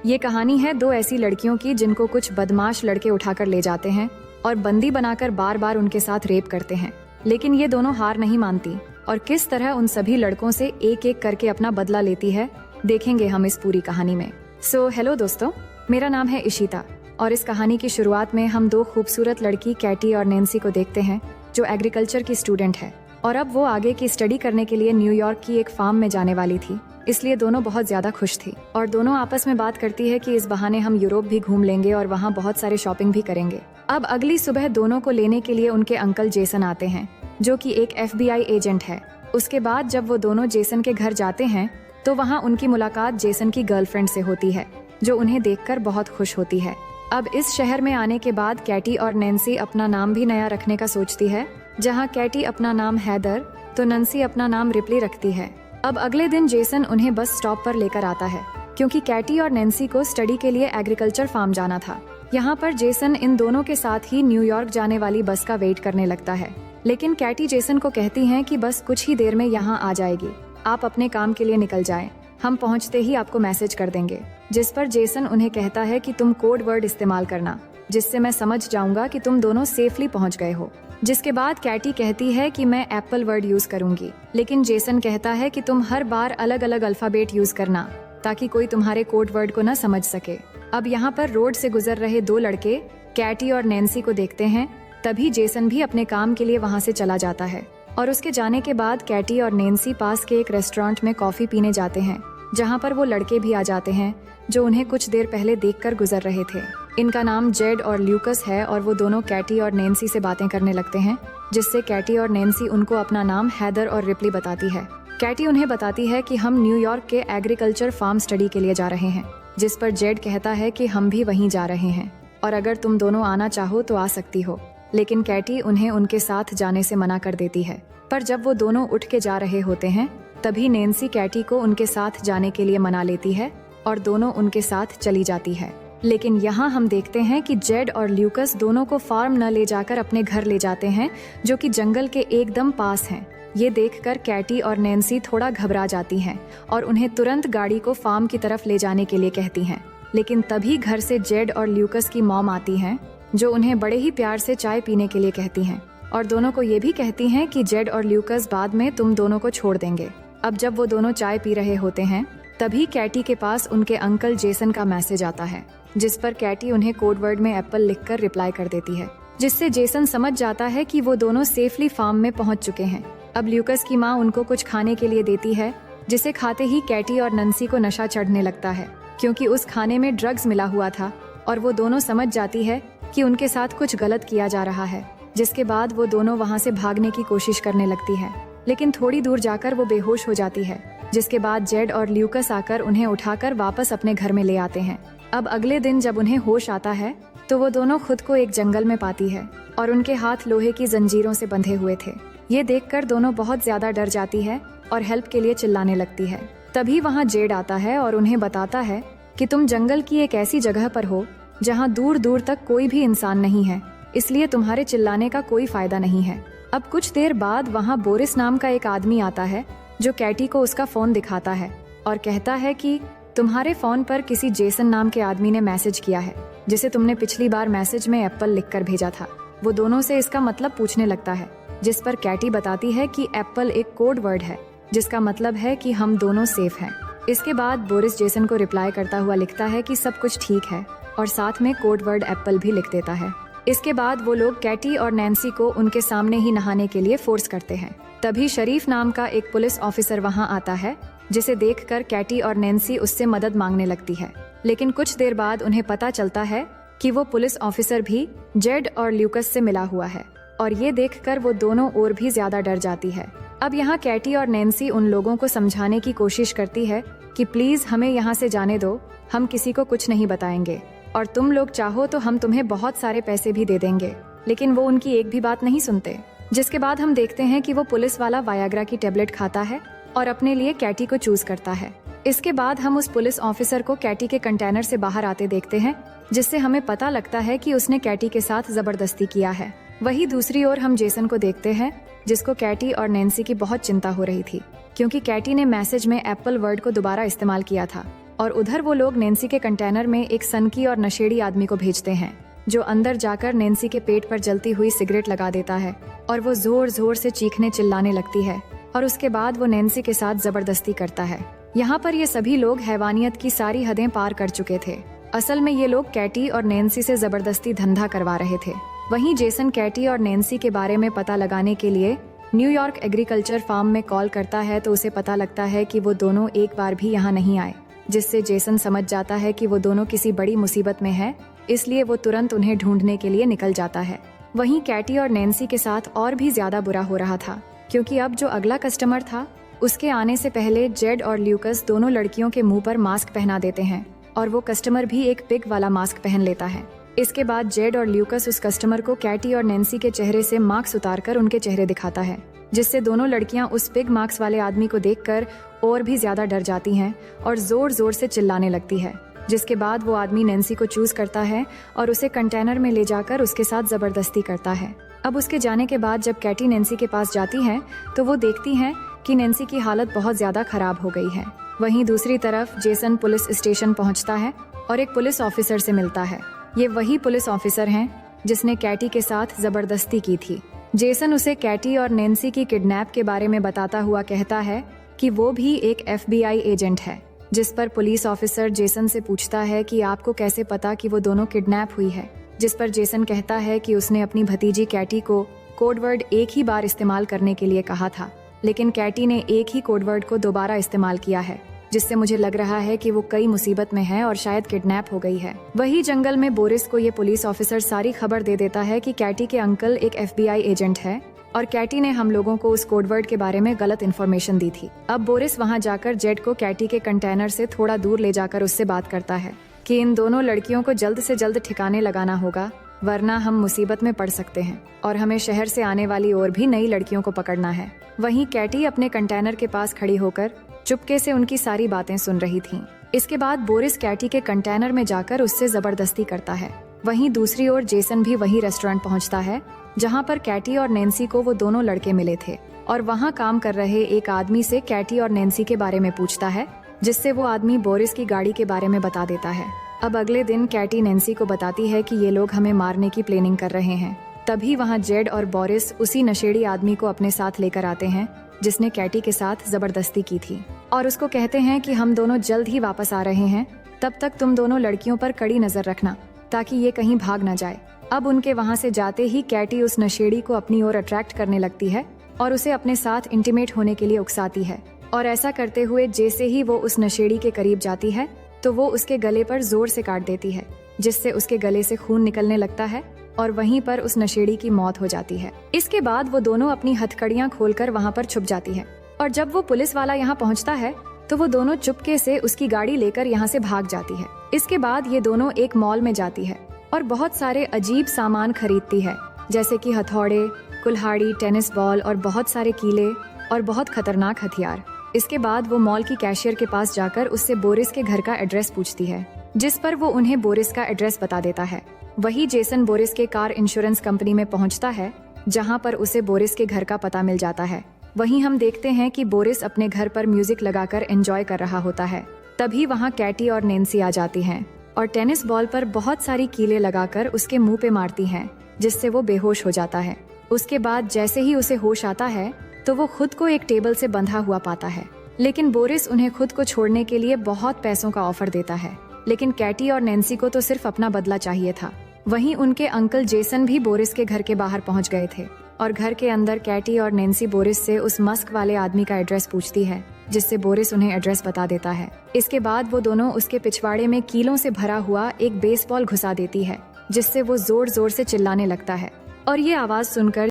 ये कहानी है दो ऐसी लड़कियों की जिनको कुछ बदमाश लड़के उठाकर ले जाते हैं और बंदी बनाकर बार बार उनके साथ रेप करते हैं, लेकिन ये दोनों हार नहीं मानती और किस तरह उन सभी लड़कों से एक एक करके अपना बदला लेती है, देखेंगे हम इस पूरी कहानी में। सो हेलो दोस्तों, मेरा नाम है इशिता और इस कहानी की शुरुआत में हम दो खूबसूरत लड़की कैटी और नैन्सी को देखते हैं जो एग्रीकल्चर की स्टूडेंट है और अब वो आगे की स्टडी करने के लिए न्यूयॉर्क की एक फार्म में जाने वाली थी, इसलिए दोनों बहुत ज्यादा खुश थी और दोनों आपस में बात करती है कि इस बहाने हम यूरोप भी घूम लेंगे और वहाँ बहुत सारे शॉपिंग भी करेंगे। अब अगली सुबह दोनों को लेने के लिए उनके अंकल जेसन आते हैं जो कि एक FBI एजेंट है। उसके बाद जब वो दोनों जेसन के घर जाते हैं तो वहाँ उनकी मुलाकात जेसन की गर्लफ्रेंड से होती है जो उन्हें देखकर बहुत खुश होती है। अब इस शहर में आने के बाद कैटी और नैन्सी अपना नाम भी नया रखने का सोचती है, जहाँ कैटी अपना नाम हैदर तो नैन्सी अपना नाम रिप्ली रखती है। अब अगले दिन जेसन उन्हें बस स्टॉप पर लेकर आता है क्योंकि कैटी और नैन्सी को स्टडी के लिए एग्रीकल्चर फार्म जाना था। यहाँ पर जेसन इन दोनों के साथ ही न्यूयॉर्क जाने वाली बस का वेट करने लगता है, लेकिन कैटी जेसन को कहती है कि बस कुछ ही देर में यहाँ आ जाएगी, आप अपने काम के लिए निकल जाएं, हम पहुँचते ही आपको मैसेज कर देंगे। जिस पर जेसन उन्हें कहता है कि तुम कोड वर्ड इस्तेमाल करना जिससे मैं समझ जाऊंगा कि तुम दोनों सेफली पहुँच गए हो। जिसके बाद कैटी कहती है कि मैं एप्पल वर्ड यूज करूंगी, लेकिन जेसन कहता है कि तुम हर बार अलग अलग अल्फाबेट यूज करना ताकि कोई तुम्हारे कोड वर्ड को न समझ सके। अब यहाँ पर रोड से गुजर रहे दो लड़के कैटी और नैन्सी को देखते हैं, तभी जेसन भी अपने काम के लिए वहाँ से चला जाता है और उसके जाने के बाद कैटी और नैन्सी पास के एक रेस्टोरेंट में कॉफी पीने जाते हैं, जहाँ पर वो लड़के भी आ जाते हैं जो उन्हें कुछ देर पहले देखकर गुजर रहे थे। इनका नाम जेड और ल्यूकस है और वो दोनों कैटी और नैन्सी से बातें करने लगते हैं, जिससे कैटी और नैन्सी उनको अपना नाम हैदर और रिप्ली बताती है। कैटी उन्हें बताती है कि हम न्यूयॉर्क के एग्रीकल्चर फार्म स्टडी के लिए जा रहे हैं, जिस पर जेड कहता है कि हम भी वहीं जा रहे हैं और अगर तुम दोनों आना चाहो तो आ सकती हो, लेकिन कैटी उन्हें उनके साथ जाने से मना कर देती है। पर जब वो दोनों उठ के जा रहे होते हैं तभी नैन्सी कैटी को उनके साथ जाने के लिए मना लेती है और दोनों उनके साथ चली जाती है। लेकिन यहाँ हम देखते हैं कि जेड और ल्यूकस दोनों को फार्म न ले जाकर अपने घर ले जाते हैं जो कि जंगल के एकदम पास हैं। ये देखकर कैटी और नैन्सी थोड़ा घबरा जाती हैं और उन्हें तुरंत गाड़ी को फार्म की तरफ ले जाने के लिए कहती हैं, लेकिन तभी घर से जेड और ल्यूकस की मॉम आती हैं जो उन्हें बड़े ही प्यार से चाय पीने के लिए कहती हैं और दोनों को ये भी कहती हैं कि जेड और ल्यूकस बाद में तुम दोनों को छोड़ देंगे। अब जब वो दोनों चाय पी रहे होते हैं तभी कैटी के पास उनके अंकल जेसन का मैसेज आता है, जिस पर कैटी उन्हें कोड वर्ड में एप्पल लिखकर रिप्लाई कर देती है, जिससे जेसन समझ जाता है कि वो दोनों सेफली फार्म में पहुंच चुके हैं। अब ल्यूकस की माँ उनको कुछ खाने के लिए देती है, जिसे खाते ही कैटी और नैन्सी को नशा चढ़ने लगता है क्योंकि उस खाने में ड्रग्स मिला हुआ था और वो दोनों समझ जाती है कि उनके साथ कुछ गलत किया जा रहा है। जिसके बाद वो दोनों वहाँ से भागने की कोशिश करने लगती है, लेकिन थोड़ी दूर जाकर वो बेहोश हो जाती है, जिसके बाद जेड और ल्यूकस आकर उन्हें उठाकर वापस अपने घर में ले आते हैं। अब अगले दिन जब उन्हें होश आता है तो वो दोनों खुद को एक जंगल में पाती है और उनके हाथ लोहे की जंजीरों से बंधे हुए थे। ये देखकर दोनों बहुत ज्यादा डर जाती है और हेल्प के लिए चिल्लाने लगती है। तभी वहाँ जेड आता है और उन्हें बताता है कि तुम जंगल की एक ऐसी जगह पर हो जहाँ दूर दूर तक कोई भी इंसान नहीं है, इसलिए तुम्हारे चिल्लाने का कोई फायदा नहीं है। अब कुछ देर बाद वहाँ बोरिस नाम का एक आदमी आता है जो कैटी को उसका फोन दिखाता है और कहता है कि तुम्हारे फोन पर किसी जेसन नाम के आदमी ने मैसेज किया है, जिसे तुमने पिछली बार मैसेज में एप्पल लिखकर भेजा था। वो दोनों से इसका मतलब पूछने लगता है, जिस पर कैटी बताती है कि एप्पल एक कोड वर्ड है जिसका मतलब है कि हम दोनों सेफ हैं। इसके बाद बोरिस जेसन को रिप्लाई करता हुआ लिखता है कि सब कुछ ठीक है और साथ में कोड वर्ड एप्पल भी लिख देता है। इसके बाद वो लोग कैटी और नैन्सी को उनके सामने ही नहाने के लिए फोर्स करते हैं। तभी शरीफ नाम का एक पुलिस ऑफिसर वहां आता है, जिसे देखकर कैटी और नैन्सी उससे मदद मांगने लगती है, लेकिन कुछ देर बाद उन्हें पता चलता है कि वो पुलिस ऑफिसर भी जेड और ल्यूकस से मिला हुआ है और ये देखकर वो दोनों और भी ज्यादा डर जाती है। अब यहाँ कैटी और नैन्सी उन लोगों को समझाने की कोशिश करती है कि प्लीज हमें यहाँ से जाने दो, हम किसी को कुछ नहीं बताएंगे और तुम लोग चाहो तो हम तुम्हें बहुत सारे पैसे भी दे देंगे, लेकिन वो उनकी एक भी बात नहीं सुनते। जिसके बाद हम देखते हैं कि वो पुलिस वाला वायाग्रा की टेबलेट खाता है और अपने लिए कैटी को चूज करता है। इसके बाद हम उस पुलिस ऑफिसर को कैटी के कंटेनर से बाहर आते देखते हैं, जिससे हमें पता लगता है कि उसने कैटी के साथ जबरदस्ती किया है। वहीं दूसरी ओर हम जेसन को देखते हैं, जिसको कैटी और नैन्सी की बहुत चिंता हो रही थी, क्योंकि कैटी ने मैसेज में एप्पल वर्ड को दोबारा इस्तेमाल किया था और उधर वो लोग नैन्सी के कंटेनर में एक सनकी और नशेड़ी आदमी को भेजते हैं, जो अंदर जाकर नैन्सी के पेट पर जलती हुई सिगरेट लगा देता है और वो जोर जोर से चीखने चिल्लाने लगती है और उसके बाद वो नैन्सी के साथ जबरदस्ती करता है। यहाँ पर ये सभी लोग हैवानियत की सारी हदें पार कर चुके थे। असल में ये लोग कैटी और नैन्सी से जबरदस्ती धंधा करवा रहे थे। वहीं जेसन कैटी और नैन्सी के बारे में पता लगाने के लिए न्यूयॉर्क एग्रीकल्चर फार्म में कॉल करता है, तो उसे पता लगता है कि वो दोनों एक बार भी यहाँ नहीं आए, जिससे जेसन समझ जाता है कि वो दोनों किसी बड़ी मुसीबत में है, इसलिए वो तुरंत उन्हें ढूंढने के लिए निकल जाता है। वहीं कैटी और नैन्सी के साथ और भी ज्यादा बुरा हो रहा था, क्योंकि अब जो अगला कस्टमर था उसके आने से पहले जेड और ल्यूकस दोनों लड़कियों के मुंह पर मास्क पहना देते हैं और वो कस्टमर भी एक पिग वाला मास्क पहन लेता है। इसके बाद जेड और ल्यूकस उस कस्टमर को कैटी और नैन्सी के चेहरे से मास्क उतारकर उनके चेहरे दिखाता है, जिससे दोनों लड़कियां उस पिग मास्क वाले आदमी को देखकर और भी ज्यादा डर जाती हैं और जोर जोर से चिल्लाने लगती है। जिसके बाद वो आदमी नैन्सी को चूज करता है और उसे कंटेनर में ले जाकर उसके साथ जबरदस्ती करता है। अब उसके जाने के बाद जब कैटी नैन्सी के पास जाती है तो वो देखती है कि नैन्सी की हालत बहुत ज्यादा खराब हो गई है। वहीं दूसरी तरफ जेसन पुलिस स्टेशन पहुंचता है और एक पुलिस ऑफिसर से मिलता है। ये वही पुलिस ऑफिसर हैं जिसने कैटी के साथ जबरदस्ती की थी। जेसन उसे कैटी और नैन्सी की किडनैप के बारे में बताता हुआ कहता है कि वो भी एक FBI एजेंट है, जिस पर पुलिस ऑफिसर जेसन से पूछता है कि आपको कैसे पता कि वो दोनों किडनैप हुई है, जिस पर जेसन कहता है कि उसने अपनी भतीजी कैटी को कोडवर्ड एक ही बार इस्तेमाल करने के लिए कहा था, लेकिन कैटी ने एक ही कोडवर्ड को दोबारा इस्तेमाल किया है, जिससे मुझे लग रहा है कि वो कई मुसीबत में है और शायद किडनैप हो गई है। वही जंगल में बोरिस को ये पुलिस ऑफिसर सारी खबर दे देता है कि कैटी के अंकल एक FBI एजेंट है और कैटी ने हम लोगों को उस कोडवर्ड के बारे में गलत इन्फॉर्मेशन दी थी। अब बोरिस वहाँ जाकर जेड को कैटी के कंटेनर से थोड़ा दूर ले जाकर उससे बात करता है कि इन दोनों लड़कियों को जल्द से जल्द ठिकाने लगाना होगा, वरना हम मुसीबत में पड़ सकते हैं और हमें शहर से आने वाली और भी नई लड़कियों को पकड़ना है। वहीं कैटी अपने कंटेनर के पास खड़ी होकर चुपके से उनकी सारी बातें सुन रही थीं। इसके बाद बोरिस कैटी के कंटेनर में जाकर उससे जबरदस्ती करता है। वहीं दूसरी ओर जेसन भी वही रेस्टोरेंट पहुंचता है जहां पर कैटी और नैन्सी को वो दोनों लड़के मिले थे और वहां काम कर रहे एक आदमी से कैटी और नैन्सी के बारे में पूछता है, जिससे वो आदमी बोरिस की गाड़ी के बारे में बता देता है। अब अगले दिन कैटी नैन्सी को बताती है कि ये लोग हमें मारने की प्लानिंग कर रहे हैं। तभी वहाँ जेड और बोरिस उसी नशेड़ी आदमी को अपने साथ लेकर आते हैं जिसने कैटी के साथ जबरदस्ती की थी और उसको कहते हैं कि हम दोनों जल्द ही वापस आ रहे हैं, तब तक तुम दोनों लड़कियों पर कड़ी नजर रखना ताकि ये कहीं भाग न जाए। अब उनके वहाँ से जाते ही कैटी उस नशेड़ी को अपनी ओर अट्रैक्ट करने लगती है और उसे अपने साथ इंटीमेट होने के लिए उकसाती है और ऐसा करते हुए जैसे ही वो उस नशेड़ी के करीब जाती है तो वो उसके गले पर जोर से काट देती है, जिससे उसके गले से खून निकलने लगता है और वहीं पर उस नशेड़ी की मौत हो जाती है। इसके बाद वो दोनों अपनी हथकड़ियां खोलकर वहाँ पर छुप जाती है और जब वो पुलिस वाला यहाँ पहुँचता है तो वो दोनों चुपके से उसकी गाड़ी लेकर यहाँ से भाग जाती है। इसके बाद ये दोनों एक मॉल में जाती है और बहुत सारे अजीब सामान खरीदती है, जैसे कि हथौड़े, कुल्हाड़ी, टेनिस बॉल और बहुत सारे कीले और बहुत खतरनाक हथियार। इसके बाद वो मॉल की कैशियर के पास जाकर उससे बोरिस के घर का एड्रेस पूछती है, जिस पर वो उन्हें बोरिस का एड्रेस बता देता है। वही जेसन बोरिस के कार इंश्योरेंस कंपनी में पहुंचता है जहां पर उसे बोरिस के घर का पता मिल जाता है। वहीं हम देखते हैं कि बोरिस अपने घर पर म्यूजिक लगाकर एंजॉय कर रहा होता है। तभी वहां कैटी और नैन्सी आ जाती हैं और टेनिस बॉल पर बहुत सारी कीलें लगाकर उसके मुंह पे मारती हैं, जिससे वो बेहोश हो जाता है। उसके बाद जैसे ही उसे होश आता है तो वो खुद को एक टेबल से बंधा हुआ पाता है, लेकिन बोरिस उन्हें खुद को छोड़ने के लिए बहुत पैसों का ऑफर देता है, लेकिन कैटी और नैन्सी को तो सिर्फ अपना बदला चाहिए था। वहीं उनके अंकल जेसन भी बोरिस के घर के बाहर पहुंच गए थे और घर के अंदर कैटी और नैन्सी बोरिस से उस मस्क वाले आदमी का एड्रेस पूछती है, जिससे बोरिस उन्हें एड्रेस बता देता है। इसके बाद वो दोनों उसके पिछवाड़े में कीलों से भरा हुआ एक बेसबॉल घुसा देती है, जिससे वो जोर जोर से चिल्लाने लगता है और ये आवाज सुनकर